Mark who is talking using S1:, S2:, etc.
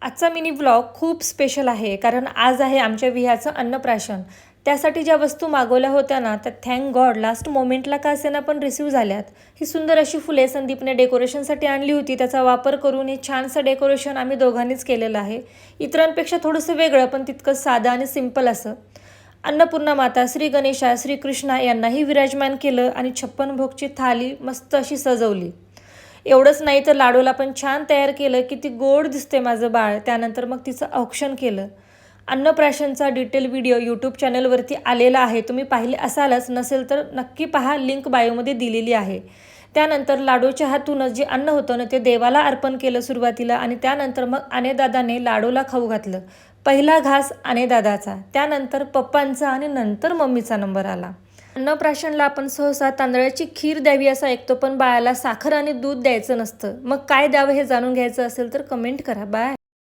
S1: आजचा mini vlog खूप special आहे कारण आज आहे आमच्या विह्याचं अन्नप्राशन. त्यासाठी ज्या वस्तू मागवल्या होत्या ना त्या थँक गॉड लास्ट मोमेंटला का असेना पण रिसीव्ह झाल्यात. ही सुंदर अशी फुले संदीपने डेकोरेशनसाठी आणली होती. त्याचा वापर करून हे छानसं डेकोरेशन आम्ही दोघांनीच केलेलं आहे. इतरांपेक्षा थोडंसं वेगळं पण तितकं साधं आणि सिंपल असं. अन्नपूर्णा माता, श्री गणेशा, श्रीकृष्णा यांनाही विराजमान केलं आणि 56 भोगची थाली मस्त अशी सजवली. एवढंच नाही तर लाडूला पण छान तयार केलं. किती गोड दिसते माझं बाळ. त्यानंतर मग तिचं औक्षण केलं. अन्नप्राशनचा डिटेल व्हिडिओ यूट्यूब चॅनलवरती आलेला आहे. तुम्ही पाहिले असालच, नसेल तर नक्की पहा, लिंक बायोमध्ये दिलेली आहे. त्यानंतर लाडूच्या हातूनच जे अन्न होतं ना ते देवाला अर्पण केलं सुरुवातीला आणि त्यानंतर मग अनेदादाने लाडूला खाऊ घातलं. पहिला घास अनेदादाचा, त्यानंतर पप्पांचा आणि नंतर मम्मीचा नंबर आला. अन्नप्राशनला आपण सहसा तांदळाची खीर द्यावी असं ऐकतो, पण बाळाला साखर आणि दूध द्यायचं नसतं. मग काय द्यावं हे जाणून घ्यायचं असेल तर कमेंट करा. बाय.